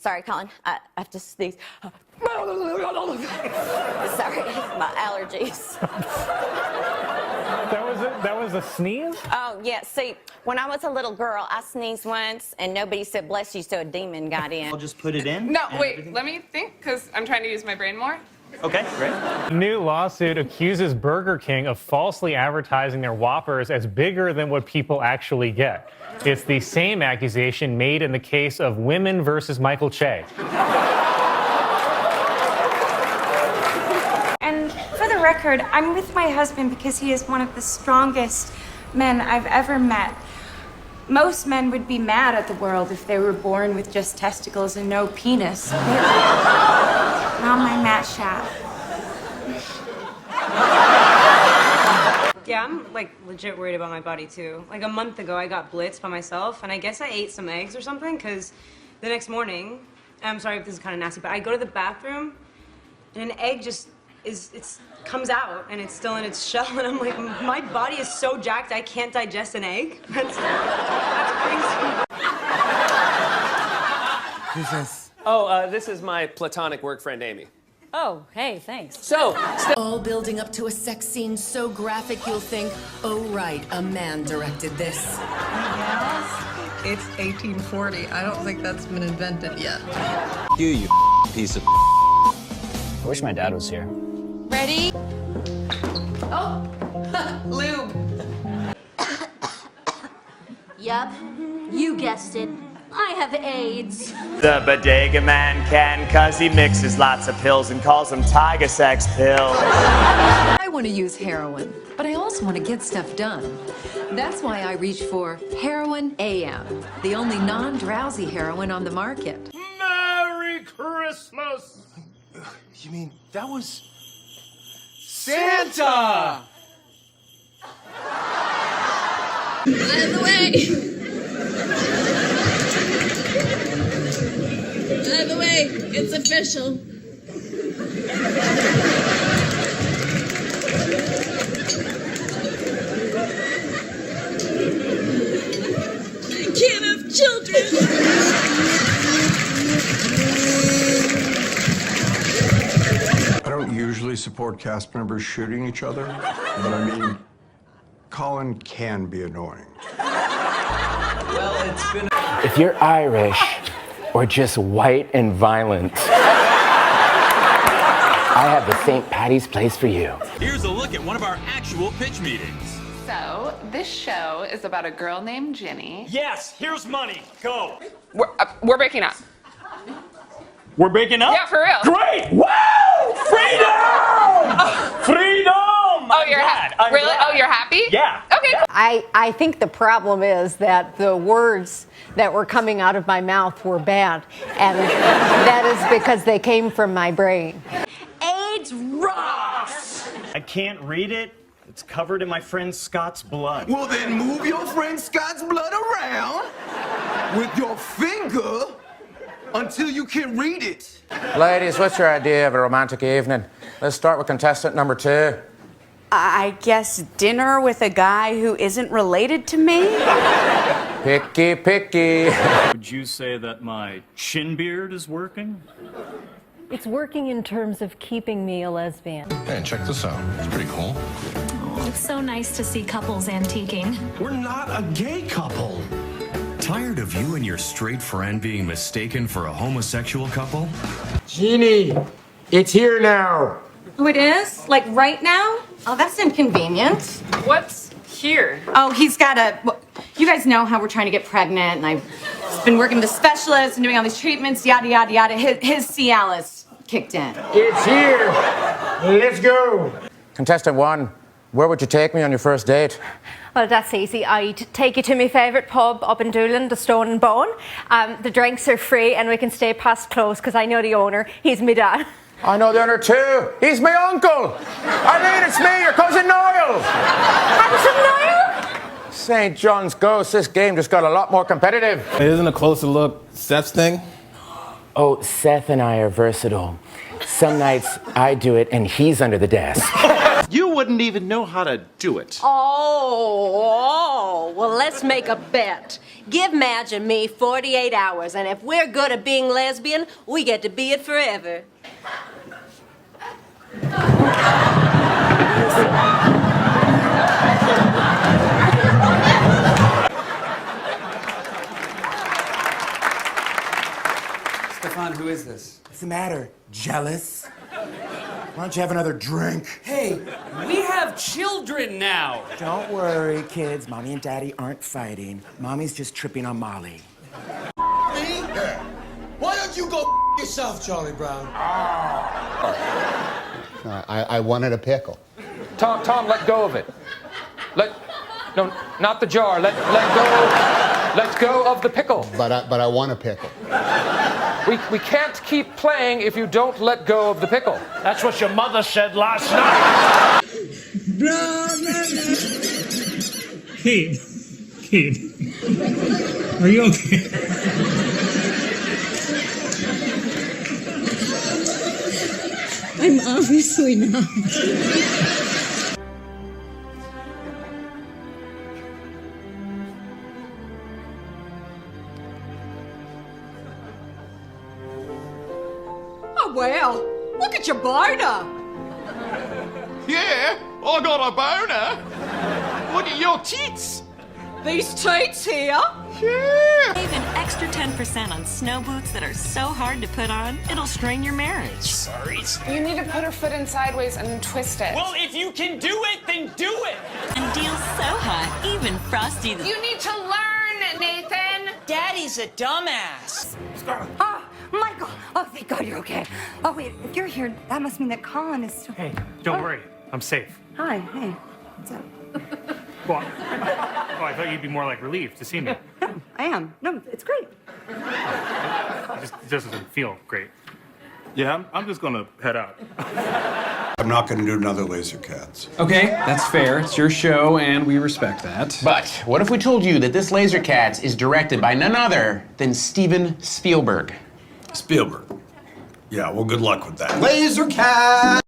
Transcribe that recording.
Sorry, Colin. I have to sneeze. Sorry, my allergies. That was a sneeze? Oh, yeah. See, when I was a little girl, I sneezed once, and nobody said bless you, so a demon got in. I'll just put it in. No, wait. Let me think, because I'm trying to use my brain more. Okay, great. A new lawsuit accuses Burger King of falsely advertising their Whoppers as bigger than what people actually get. It's the same accusation made in the case of Women versus Michael Che. And for the record, I'm with my husband because he is one of the strongest men I've ever met. Most men would be mad at the world if they were born with just testicles and no penis. Not my Matt Schaap. Yeah, I'm like legit worried about my body too. Like a month ago I got blitzed by myself and I guess I ate some eggs or something because the next morning, I'm sorry if this is kind of nasty, but I go to the bathroom and an egg just comes out and it's still in its shell and I'm like, my body is so jacked I can't digest an egg. That's crazy. Who's this? Oh, this is my platonic work friend, Amy. Oh, hey, thanks. So, all building up to a sex scene so graphic you'll think, oh right, a man directed this. It's 1840. I don't think that's been invented yet. You piece of I wish my dad was here. Ready? Oh, lube. Yup, you guessed it. I have AIDS. The bodega man can, cause he mixes lots of pills and calls them tiger sex pills. I want to use heroin, but I also want to get stuff done. That's why I reach for Heroin AM, the only non-drowsy heroin on the market. Merry Christmas! You mean that was Santa? Out of the way! Out of the way, it's official. I can't have children. I don't usually support cast members shooting each other, but I mean, Colin can be annoying. Well, it's been. If you're Irish or just white and violent, I have the St. Patty's place for you. Here's a look at one of our actual pitch meetings. So, this show is about a girl named Ginny. Yes, here's money. Go. We're breaking up. We're breaking up? Yeah, for real. Great! Wow! Freedom! Freedom! Oh, you're happy? Really? Glad. Oh, you're happy? Yeah. Okay, cool. I think the problem is that the words that were coming out of my mouth were bad, and that is because they came from my brain. AIDS rocks! I can't read it. It's covered in my friend Scott's blood. Well, then move your friend Scott's blood around with your finger until you can read it. Ladies, what's your idea of a romantic evening? Let's start with contestant number 2. I guess dinner with a guy who isn't related to me? Picky, picky. Would you say that my chin beard is working? It's working in terms of keeping me a lesbian. Hey, check this out. It's pretty cool. It's so nice to see couples antiquing. We're not a gay couple. Tired of you and your straight friend being mistaken for a homosexual couple? Jeannie, it's here now. Oh, it is? Like right now? Oh, that's inconvenient. What's here? Oh, he's got you guys know how we're trying to get pregnant, and I've been working with a specialist and doing all these treatments, yada, yada, yada. His Cialis kicked in. It's here. Let's go. Contestant 1, where would you take me on your first date? Well, that's easy. I'd take you to my favourite pub up in Doolin, the Stone and Bone. The drinks are free and we can stay past close because I know the owner. He's my dad. I know the owner too. He's my uncle. I mean, it's me, your cousin Niall. Cousin Niall? St. John's Ghost, this game just got a lot more competitive. Isn't a closer look Seth's thing? Oh, Seth and I are versatile. Some nights I do it and he's under the desk. You wouldn't even know how to do it. Oh, well, let's make a bet. Give Madge and me 48 hours, and if we're good at being lesbian, we get to be it forever. Stefan, who is this? What's the matter? Jealous? Why don't you have another drink? Hey, we have children now. Don't worry, kids. Mommy and Daddy aren't fighting. Mommy's just tripping on Molly. Me? Why don't you go yourself, Charlie Brown? I wanted a pickle. Tom, let go of it. No, not the jar. Let go of the pickle. But I want a pickle. We can't keep playing if you don't let go of the pickle. That's what your mother said last night. Kate, are you okay? I'm obviously not. Oh, well, look at your boner. Yeah, I got a boner. Look at your teats. These teats here. Yeah. Save an extra 10% on snow boots that are so hard to put on, it'll strain your marriage. Sorry. You need to put her foot in sideways and then twist it. Well, if you can do it, then do it. And deals so hot, even Frosty the... You need to learn, Nathan. Daddy's a dumbass. Oh, Michael. Oh, thank God you're okay. Oh, wait, if you're here, that must mean that Colin is still... Hey, don't worry. I'm safe. Hi, hey. What's up? Well, I thought you'd be more like relieved to see me. No, I am. No, it's great. It just doesn't feel great. Yeah, I'm just gonna head out. I'm not going to do another Laser Cats. Okay, that's fair. It's your show, and we respect that. But what if we told you that this Laser Cats is directed by none other than Steven Spielberg? Spielberg. Yeah, well, good luck with that. Laser Cat!